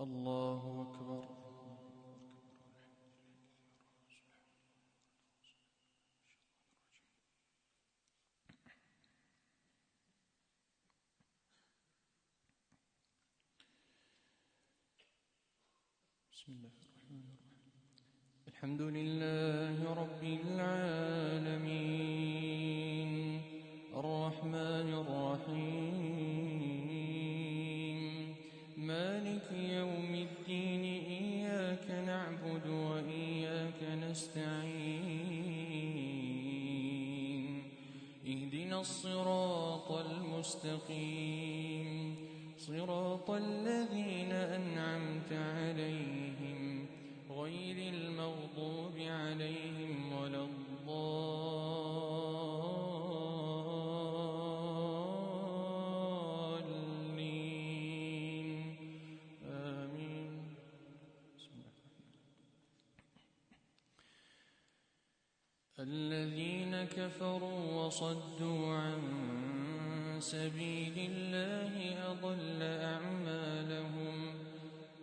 الله أكبر. بسم الله الرحمن الرحيم. الحمد لله رب العالمين الرحمن الرحيم مالك يوم الدين إياك نعبد وإياك نستعين اهدنا الصراط المستقيم صراط الذين أنعمت عليهم غير المغضوب عليهم ولا الضالين آمين. بسم الله الذين كفروا وصدوا عن سبيل الله أضل أعمالهم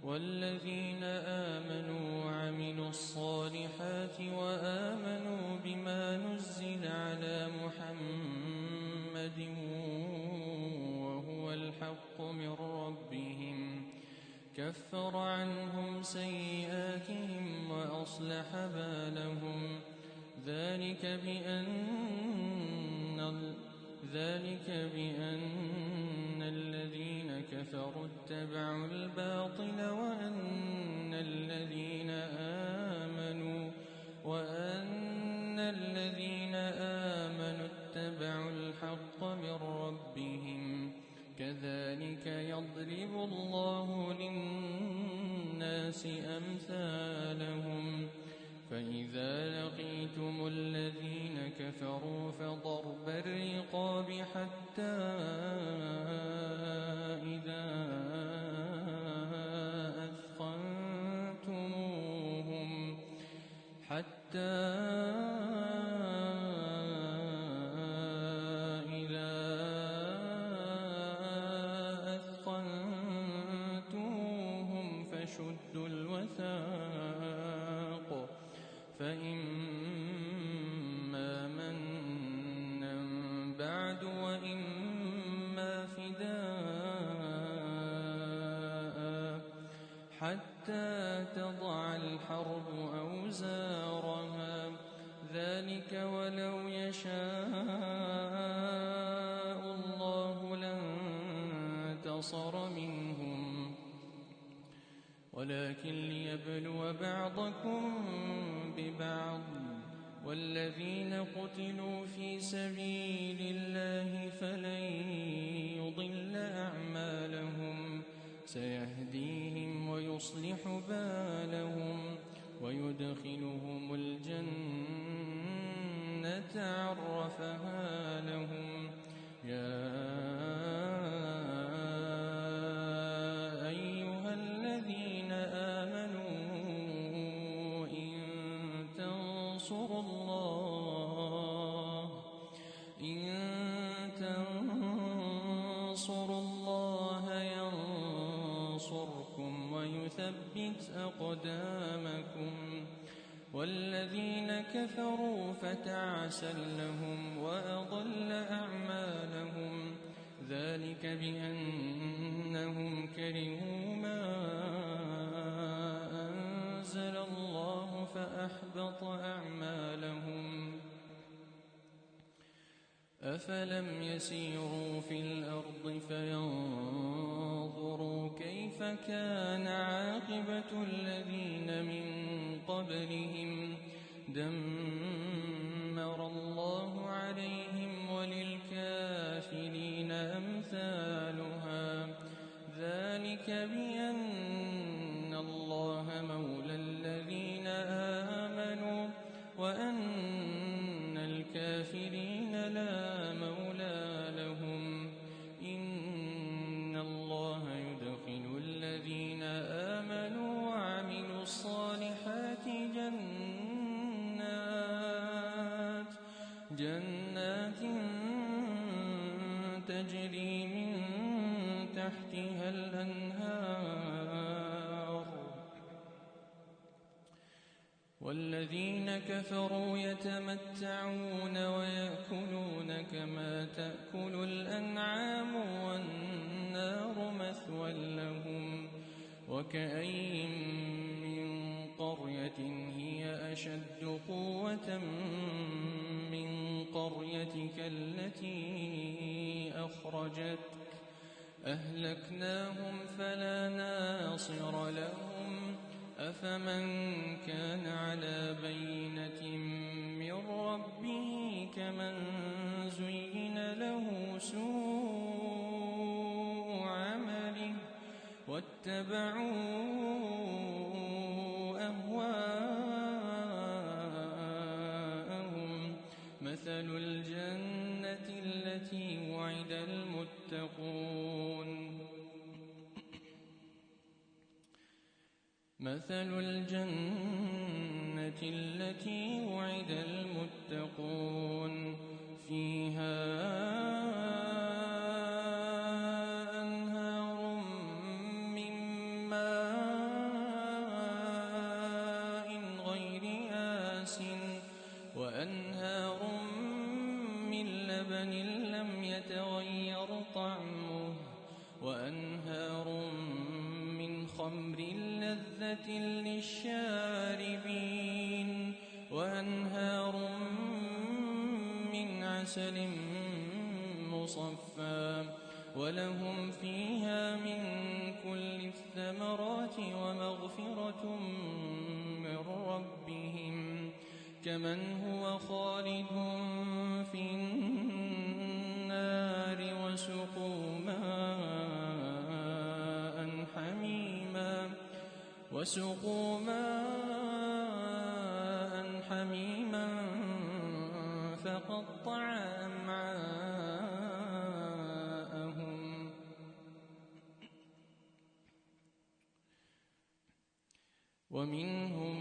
والذين آمنوا وعملوا الصالحات وآمنوا بما نزل على محمد وهو الحق من ربهم كفر عنهم سيئاتهم وأصلح بالهم ذلك بأن الذين كفروا اتبعوا الباطل وأن الذين آمنوا اتبعوا الحق من ربهم كذلك يضرب الله للناس أمثالهم فإذا لقيتم الذين كفروا فضرب الرقاب حتى إذا أثخنتموهم فشدوا الوثاق فإما منا بعد وإما فداء حتى تضع الحرب أوزارها ذلك ولو يشاء الله لانتصر منهم ولكن ليبلو بعضكم ببعض والذين قتلوا في سبيل الله فلن يضل أعمالهم سيهديهم ويصلح بالهم ويدخلهم الجنة عرفها لهم يا أيها الذين آمنوا إن تنصروا الله ينصركم ويثبت أقدامكم والذين كفروا فتعسا لهم وأضل أعمالهم ذلك بأنهم كرهوا ما أنزل الله فأحبط أعمالهم أفلم يسيروا في الأرض فينظروا كيف كان عاقبة الذين من قبلهم دمر الله عليهم وللكافرين أمثالها ذلك بأن الله مولى الذين آمنوا وأن الكافرين لا مولى لهم إن الله يدخل الذين آمنوا وعملوا الصالحات جنات تجري من تحتها الأنهار والذين كفروا يتمتعون ويأكلون كما تأكل الأنعام والنار مثوى لهم وكأين من قرية هي أشد قوة من قريتك التي أخرجتك أهلكناهم فلا ناصر لهم أفمن كان على بينة من ربه كمن زين له سوء عمله واتبعوا أهواءهم مثل الجنة التي وعد المتقون مثل الجنة التي وعد المتقون فيها أنهار من ماء غير آسن وأنهار من لبن لم يتغير طعمه وأنهار من خمر لذة للشاربين وأنهار من عسل مصفى ولهم فيها من كل الثمرات ومغفرة من ربهم كمن هو خالد في النار وسقوا ماء حميما فقطع أمعاءهم ومنهم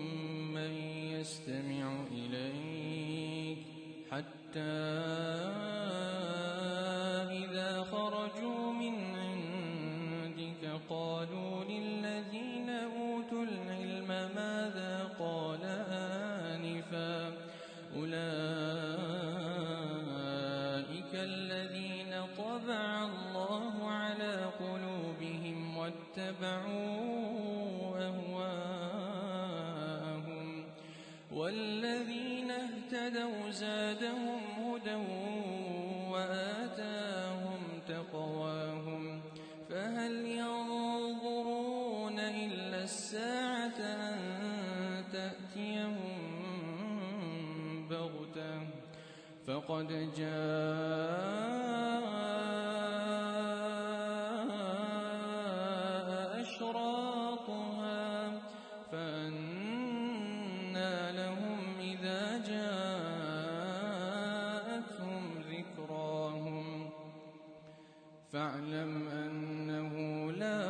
من يستمع إليك حتى إذا خرجوا من عندك قالوا للذين أوتوا العلم ماذا قال آنفا أولئك الذين طبع الله على قلوبهم واتبعوا أهواءهم والذين اهتدوا زادهم هدى وآتاهم تقواهم فهل ينظرون إلا الساعة أن تأتيهم بغتة فقد جاء أشراطها فأنى لهم إذا جاءتهم ذكراهم فاعلم أنه لا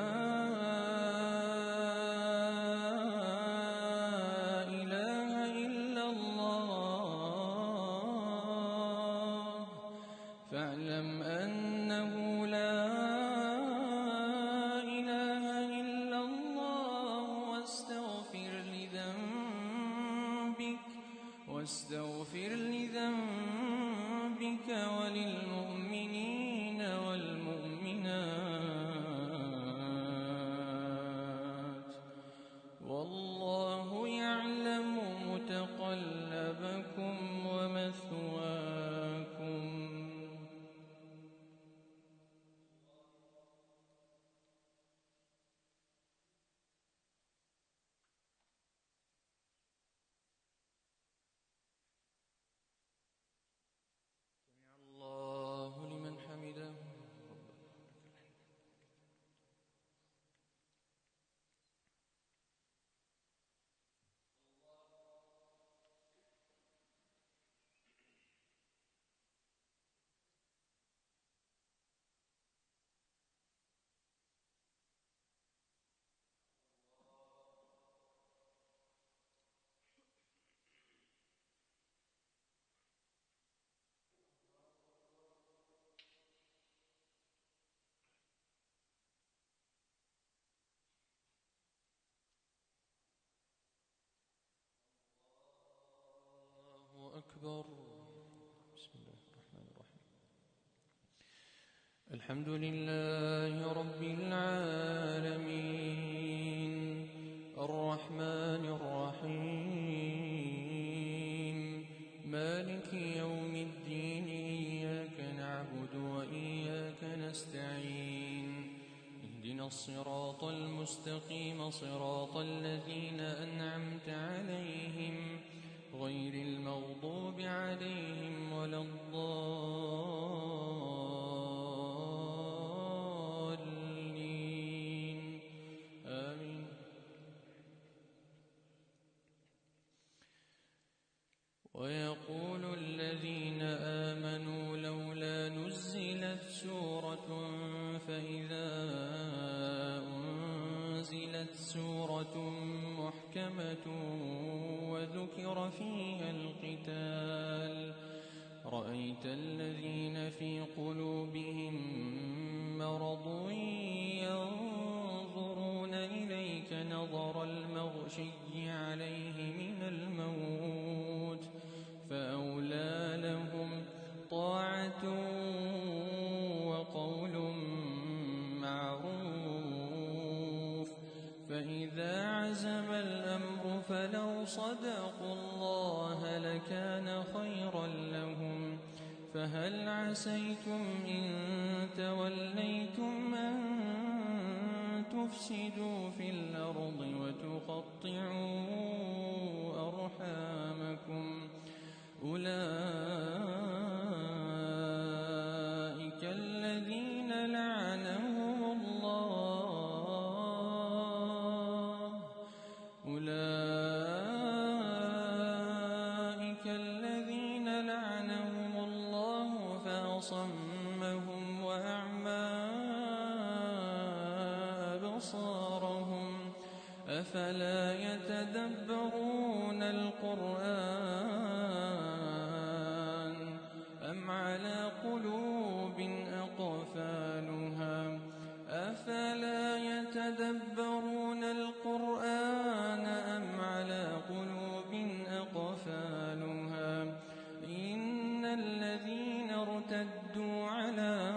إله إلا الله فاعلم أنه لا إله إلا الله واستغفر لذنبك وللمؤمنين والمؤمنات والله يعلم متقلبكم ومثواكم أكبر. بسم الله الرحمن الرحيم. الحمد لله رب العالمين الرحمن الرحيم مالك يوم الدين إياك نعبد وإياك نستعين اهدنا الصراط المستقيم صراط الذين أنعمت عليهم غير المغضوب عليهم ولا الضالين آمين. ويقول الذين آمنوا لولا نزلت سورة فإذا أنزلت سورة محكمة وذكر فيها القتال رأيت الذين في قلوبهم مرض ينظرون إليك نظر المغشي عليه من الموت فأولى لهم طاعة وقول معروف فإذا عزم الأمر فلو صدقوا الله لكان خيرا لهم فهل عسيتم إن توليتم أن تفسدوا في الأرض وتقطعوا أرحامكم أولئك الذين لعنهم الله فأصمهم وأعمى أبصارهم أفلا يتدبرون القرآن أم على قلوب أقفالها أفلا يتدبرون القرآن أم على قلوب أقفالها إن الذين ارتدوا على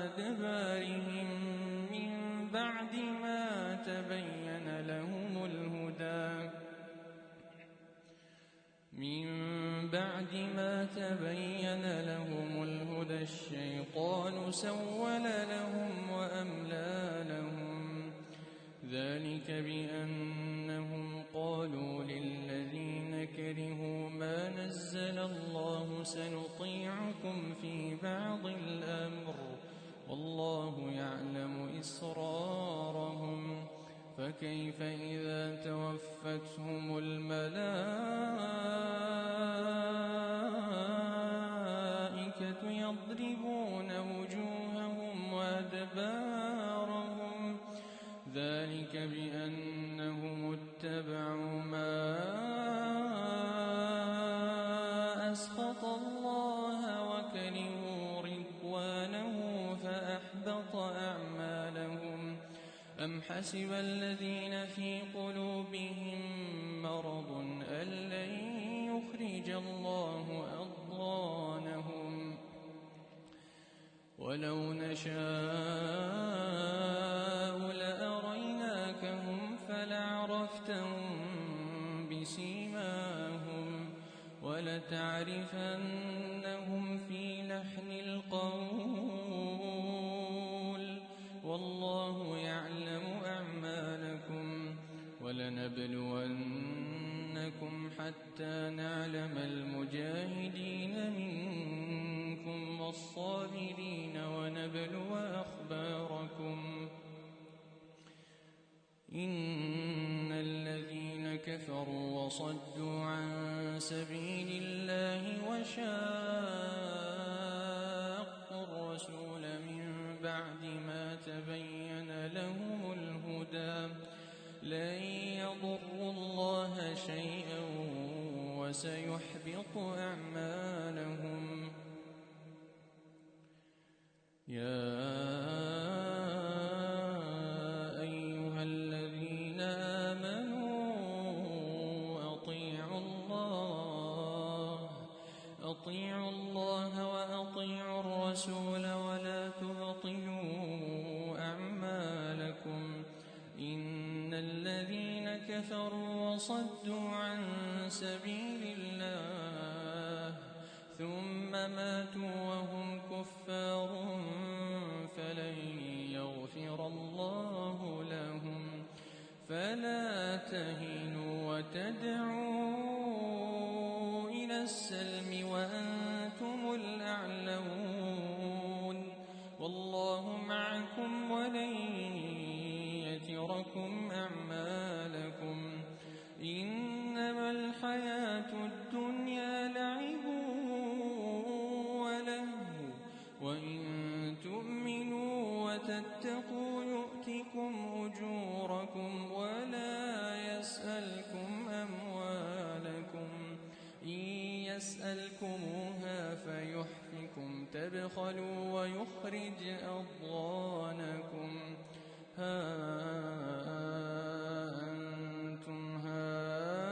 أدبارهم من بعد ما تبين لهم الهدى الشيطان سول لهم وأملى لهم ذلك بأنهم قالوا للذين كرهوا ما نزل الله سنطيعكم في بعض الأمر والله يعلم إسرارهم فكيف إذا توفتهم الملائكة يضربون وجوههم وأدبارهم ذلك بأنهم اتبعوا ما أسخط الله وكرهوا رضوانه فأحبط أعمالهم أم حسب الذين في قلوبهم مرض أن لن يخرج الله أضغانهم ولو نشاء لأريناكهم فلعرفتهم بسيماهم ولتعرفنهم في لحن القول والله يعلم أعمالكم ولنبلونكم حتى نعلم المجاهدين منكم والصابرين ونبلو أخباركم إن الذين كفروا وصدوا عن سبيل الله وشاقوا الرسول من بعد ما تبين لهم الهدى لن يضروا الله شيئا وسيحبط أعمالهم يا أيها الذين آمنوا أطيعوا الله كفروا وصدوا عن سبيل الله ثم ماتوا وهم كفار فلن يغفر الله لهم فلا تهنوا وتدعوا إلى السلم وأنتم الأعلون والله معكم ولن يتركم أعمالكم إنما الحياة الدنيا لعب ولهو وإن تؤمنوا وتتقوا يؤتكم أجوركم ولا يسألكم أموالكم إن يسألكموها فيحفكم تبخلوا ويخرج أضغانكم ها أنتم هؤلاء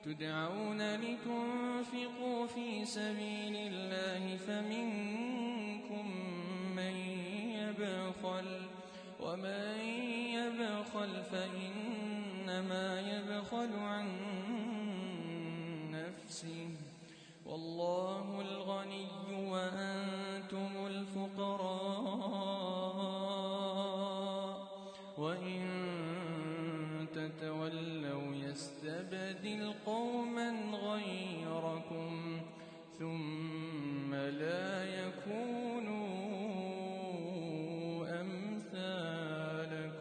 تدعون لتنفقوا في سبيل الله فمنكم من يبخل ومن يبخل فإنما يبخل عن نفسه والله الغني وأنتم الفقراء وإن تتولوا يستبدل قوما غيركم